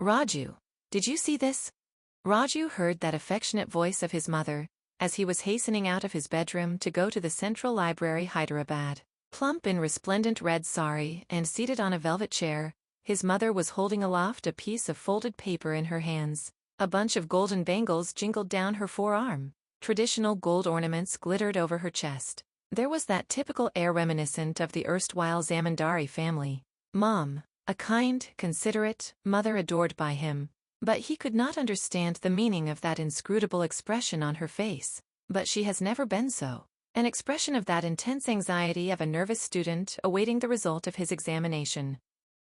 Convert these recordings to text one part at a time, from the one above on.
Raju, did you see this? Raju heard that affectionate voice of his mother, as he was hastening out of his bedroom to go to the Central Library Hyderabad. Plump in resplendent red sari and seated on a velvet chair, his mother was holding aloft a piece of folded paper in her hands. A bunch of golden bangles jingled down her forearm. Traditional gold ornaments glittered over her chest. There was that typical air reminiscent of the erstwhile Zamindari family. Mom, a kind, considerate mother adored by him. But he could not understand the meaning of that inscrutable expression on her face. But she has never been so. An expression of that intense anxiety of a nervous student awaiting the result of his examination.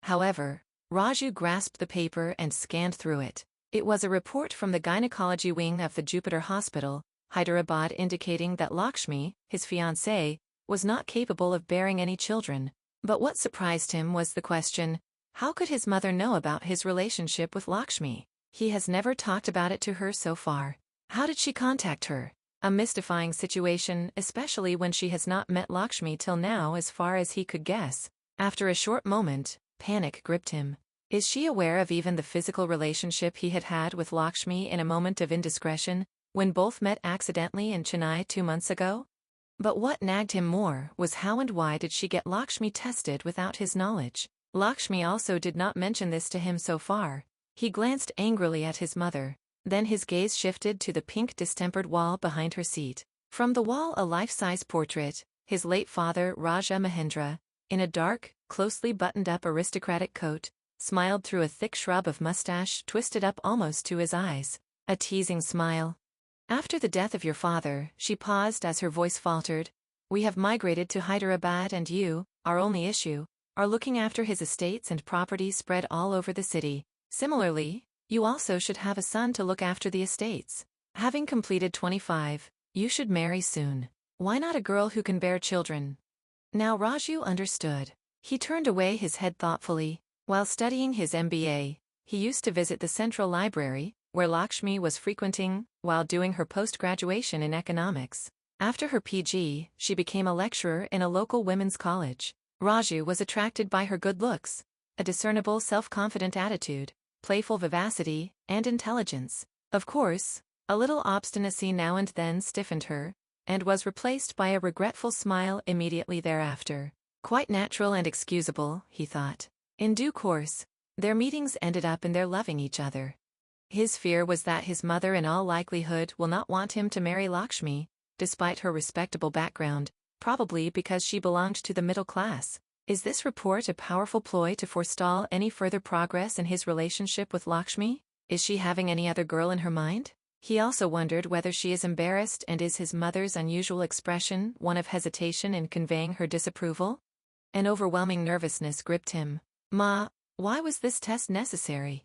However, Raju grasped the paper and scanned through it. It was a report from the gynecology wing of the Jupiter Hospital, Hyderabad, indicating that Lakshmi, his fiancée, was not capable of bearing any children. But what surprised him was the question, how could his mother know about his relationship with Lakshmi? He has never talked about it to her so far. How did she contact her? A mystifying situation, especially when she has not met Lakshmi till now, as far as he could guess. After a short moment, panic gripped him. Is she aware of even the physical relationship he had had with Lakshmi in a moment of indiscretion, when both met accidentally in Chennai 2 months ago? But what nagged him more was how and why did she get Lakshmi tested without his knowledge? Lakshmi also did not mention this to him so far. He glanced angrily at his mother. Then his gaze shifted to the pink distempered wall behind her seat. From the wall a life-size portrait, his late father Raju Mahendra, in a dark, closely buttoned-up aristocratic coat, smiled through a thick shrub of mustache twisted up almost to his eyes. A teasing smile. After the death of your father, she paused as her voice faltered. We have migrated to Hyderabad and you, our only issue, are looking after his estates and properties spread all over the city. Similarly, you also should have a son to look after the estates. Having completed 25, you should marry soon. Why not a girl who can bear children? Now Raju understood. He turned away his head thoughtfully. While studying his MBA, he used to visit the Central Library, where Lakshmi was frequenting, while doing her post-graduation in economics. After her PG, she became a lecturer in a local women's college. Raju was attracted by her good looks, a discernible self-confident attitude, playful vivacity, and intelligence. Of course, a little obstinacy now and then stiffened her, and was replaced by a regretful smile immediately thereafter. Quite natural and excusable, he thought. In due course, their meetings ended up in their loving each other. His fear was that his mother in all likelihood will not want him to marry Lakshmi, despite her respectable background, probably because she belonged to the middle class. Is this report a powerful ploy to forestall any further progress in his relationship with Lakshmi? Is she having any other girl in her mind? He also wondered whether she is embarrassed, and is his mother's unusual expression one of hesitation in conveying her disapproval? An overwhelming nervousness gripped him. Ma, why was this test necessary?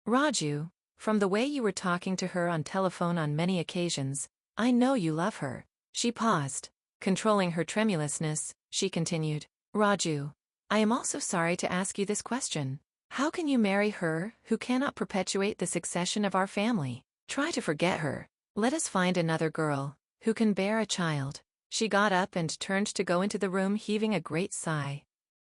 Raju, from the way you were talking to her on telephone on many occasions, I know you love her. She paused. Controlling her tremulousness, she continued. Raju, I am also sorry to ask you this question. How can you marry her who cannot perpetuate the succession of our family? Try to forget her. Let us find another girl who can bear a child. She got up and turned to go into the room, heaving a great sigh.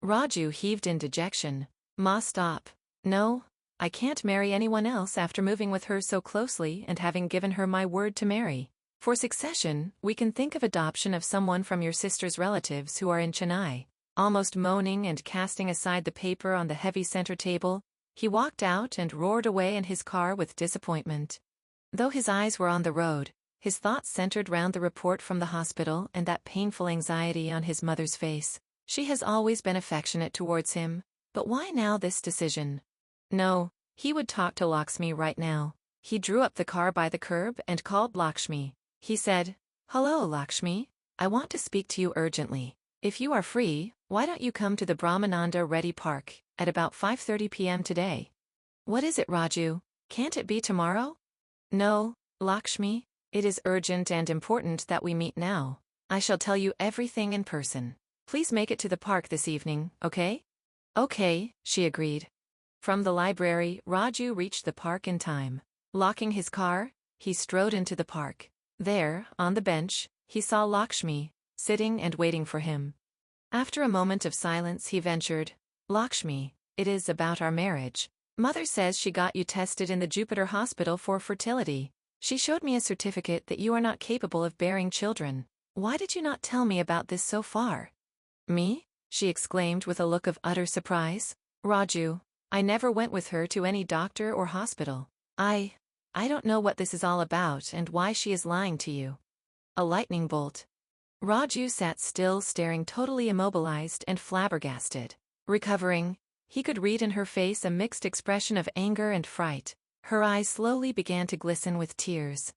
Raju heaved in dejection. Ma, stop. No, I can't marry anyone else after moving with her so closely and having given her my word to marry. For succession, we can think of adoption of someone from your sister's relatives who are in Chennai. Almost moaning and casting aside the paper on the heavy center table, he walked out and roared away in his car with disappointment. Though his eyes were on the road, his thoughts centered round the report from the hospital and that painful anxiety on his mother's face. She has always been affectionate towards him, but why now this decision? No, he would talk to Lakshmi right now. He drew up the car by the curb and called Lakshmi. He said, Hello Lakshmi, I want to speak to you urgently. If you are free, why don't you come to the Brahmananda Reddy Park at about 5:30 p.m. today? What is it, Raju? Can't it be tomorrow? No, Lakshmi, it is urgent and important that we meet now. I shall tell you everything in person. Please make it to the park this evening, okay? Okay, she agreed. From the library, Raju reached the park in time. Locking his car, he strode into the park. There, on the bench, he saw Lakshmi, sitting and waiting for him. After a moment of silence he ventured, Lakshmi, it is about our marriage. Mother says she got you tested in the Jupiter Hospital for fertility. She showed me a certificate that you are not capable of bearing children. Why did you not tell me about this so far? Me? She exclaimed with a look of utter surprise. Raju, I never went with her to any doctor or hospital. I don't know what this is all about and why she is lying to you. A lightning bolt. Raju sat still, staring, totally immobilized and flabbergasted. Recovering, he could read in her face a mixed expression of anger and fright. Her eyes slowly began to glisten with tears.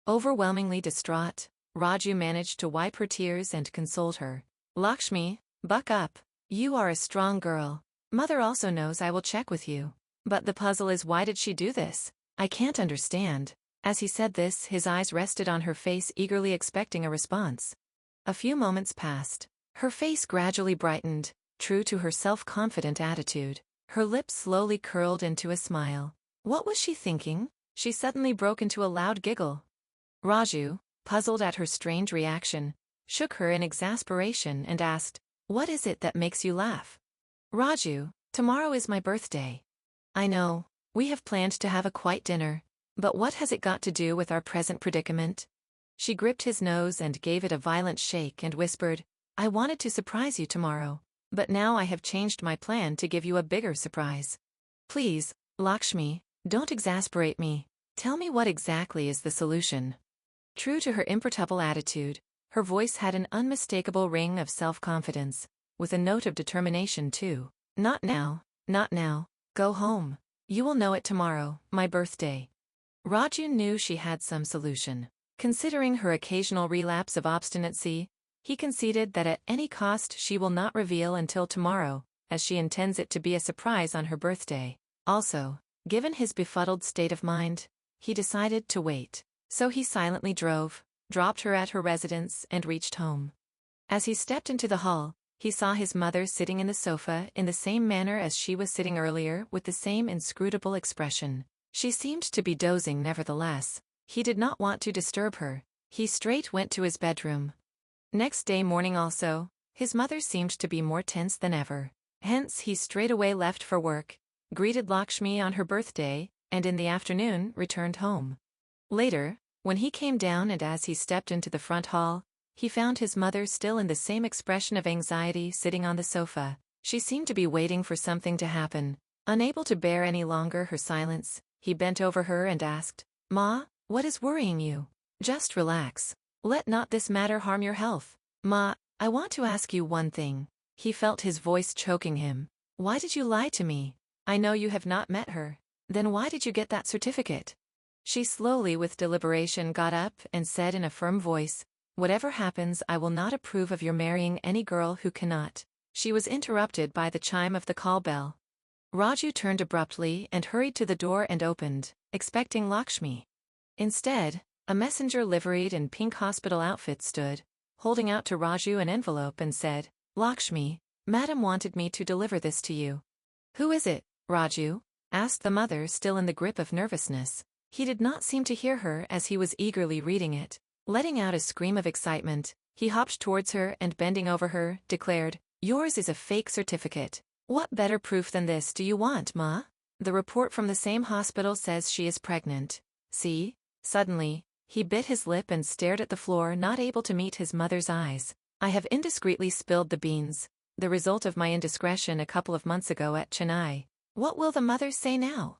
Overwhelmingly distraught, Raju managed to wipe her tears and console her. Lakshmi, buck up. You are a strong girl. Mother also knows I will check with you. But the puzzle is, why did she do this? I can't understand. As he said this, his eyes rested on her face, eagerly expecting a response. A few moments passed. Her face gradually brightened, true to her self-confident attitude. Her lips slowly curled into a smile. What was she thinking? She suddenly broke into a loud giggle. Raju, puzzled at her strange reaction, shook her in exasperation and asked, "What is it that makes you laugh?" Raju, tomorrow is my birthday. I know, we have planned to have a quiet dinner, but what has it got to do with our present predicament? She gripped his nose and gave it a violent shake and whispered, I wanted to surprise you tomorrow, but now I have changed my plan to give you a bigger surprise. Please, Lakshmi, don't exasperate me. Tell me what exactly is the solution. True to her imperturbable attitude, her voice had an unmistakable ring of self-confidence, with a note of determination too. Not now, not now. Go home. You will know it tomorrow, my birthday. Raju knew she had some solution. Considering her occasional relapse of obstinacy, he conceded that at any cost she will not reveal until tomorrow, as she intends it to be a surprise on her birthday. Also, given his befuddled state of mind, he decided to wait. So he silently drove, dropped her at her residence and reached home. As he stepped into the hall, he saw his mother sitting in the sofa in the same manner as she was sitting earlier, with the same inscrutable expression. She seemed to be dozing nevertheless. He did not want to disturb her. He straight went to his bedroom. Next day morning also, his mother seemed to be more tense than ever. Hence he straightaway left for work, greeted Lakshmi on her birthday, and in the afternoon returned home. Later, when he came down and as he stepped into the front hall, he found his mother still in the same expression of anxiety sitting on the sofa. She seemed to be waiting for something to happen. Unable to bear any longer her silence, he bent over her and asked, Ma, what is worrying you? Just relax. Let not this matter harm your health. Ma, I want to ask you one thing. He felt his voice choking him. Why did you lie to me? I know you have not met her. Then why did you get that certificate? She slowly with deliberation got up and said in a firm voice, Whatever happens, I will not approve of your marrying any girl who cannot. She was interrupted by the chime of the call bell. Raju turned abruptly and hurried to the door and opened, expecting Lakshmi. Instead, a messenger liveried in pink hospital outfit stood, holding out to Raju an envelope and said, Lakshmi, Madam wanted me to deliver this to you. Who is it, Raju? Asked the mother, still in the grip of nervousness. He did not seem to hear her as he was eagerly reading it. Letting out a scream of excitement, he hopped towards her and bending over her, declared, Yours is a fake certificate. What better proof than this do you want, Ma? The report from the same hospital says she is pregnant. See? Suddenly, he bit his lip and stared at the floor, not able to meet his mother's eyes. I have indiscreetly spilled the beans, the result of my indiscretion a couple of months ago at Chennai. What will the mother say now?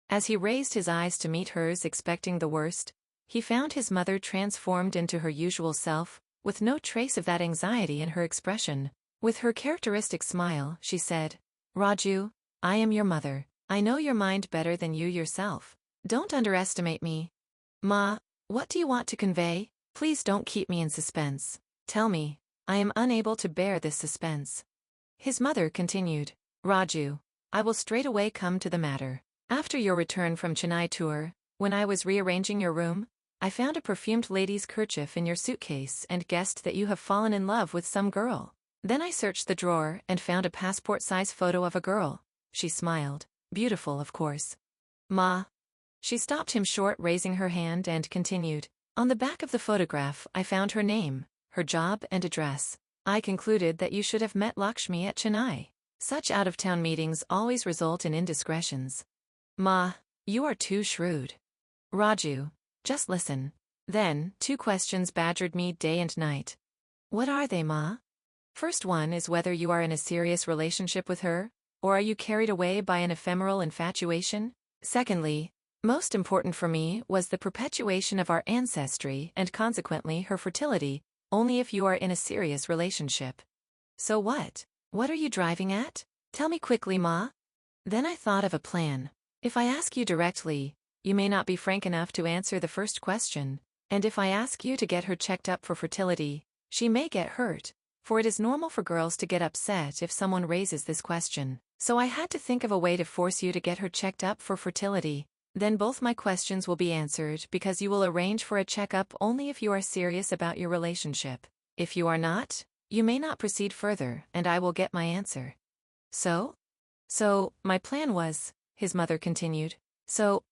As he raised his eyes to meet hers, expecting the worst, he found his mother transformed into her usual self, with no trace of that anxiety in her expression. With her characteristic smile, she said, Raju, I am your mother. I know your mind better than you yourself. Don't underestimate me. Ma, what do you want to convey? Please don't keep me in suspense. Tell me. I am unable to bear this suspense. His mother continued, Raju, I will straightaway come to the matter. After your return from Chennai tour, when I was rearranging your room, I found a perfumed lady's kerchief in your suitcase and guessed that you have fallen in love with some girl. Then I searched the drawer and found a passport-size photo of a girl. She smiled. Beautiful, of course. Ma. She stopped him short, raising her hand, and continued, On the back of the photograph I found her name, her job and address. I concluded that you should have met Lakshmi at Chennai. Such out-of-town meetings always result in indiscretions. Ma, you are too shrewd. Raju, just listen. Then, 2 questions badgered me day and night. What are they, Ma? First one is whether you are in a serious relationship with her, or are you carried away by an ephemeral infatuation? Secondly, most important for me was the perpetuation of our ancestry and consequently her fertility, only if you are in a serious relationship. So what? What are you driving at? Tell me quickly, Ma. Then I thought of a plan. If I ask you directly, you may not be frank enough to answer the first question, and if I ask you to get her checked up for fertility, she may get hurt, for it is normal for girls to get upset if someone raises this question. So I had to think of a way to force you to get her checked up for fertility. Then both my questions will be answered because you will arrange for a checkup only if you are serious about your relationship. If you are not, you may not proceed further and I will get my answer. So, my plan was, his mother continued.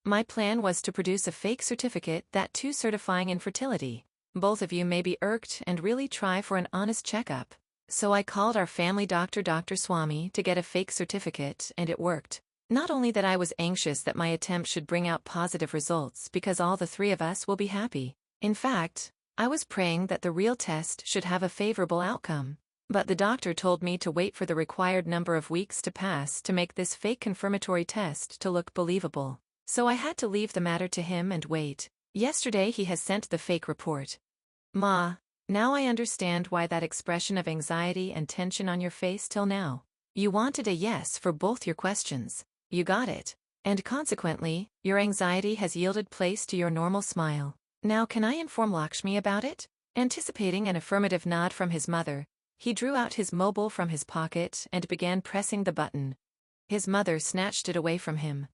My plan was to produce a fake certificate that too certifying infertility. Both of you may be irked and really try for an honest checkup. So I called our family doctor, Dr. Swami, to get a fake certificate, and it worked. Not only that, I was anxious that my attempt should bring out positive results because all the three of us will be happy. In fact, I was praying that the real test should have a favorable outcome. But the doctor told me to wait for the required number of weeks to pass to make this fake confirmatory test to look believable. So I had to leave the matter to him and wait. Yesterday he has sent the fake report. Ma, now I understand why that expression of anxiety and tension on your face till now. You wanted a yes for both your questions. You got it. And consequently, your anxiety has yielded place to your normal smile. Now can I inform Lakshmi about it? Anticipating an affirmative nod from his mother, he drew out his mobile from his pocket and began pressing the button. His mother snatched it away from him.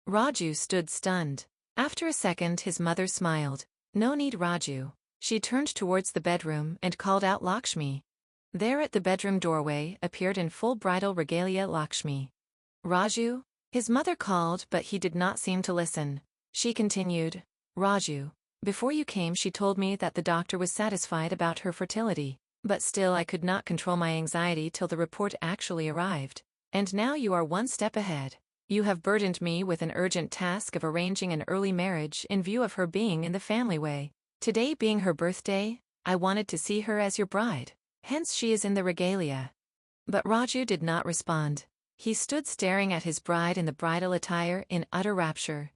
Raju stood stunned. After a second his mother smiled. No need, Raju. She turned towards the bedroom and called out Lakshmi. There at the bedroom doorway appeared in full bridal regalia Lakshmi. Raju? His mother called, but he did not seem to listen. She continued, Raju, before you came she told me that the doctor was satisfied about her fertility. But still I could not control my anxiety till the report actually arrived. And now you are one step ahead. You have burdened me with an urgent task of arranging an early marriage in view of her being in the family way. Today being her birthday, I wanted to see her as your bride. Hence she is in the regalia. But Raju did not respond. He stood staring at his bride in the bridal attire in utter rapture.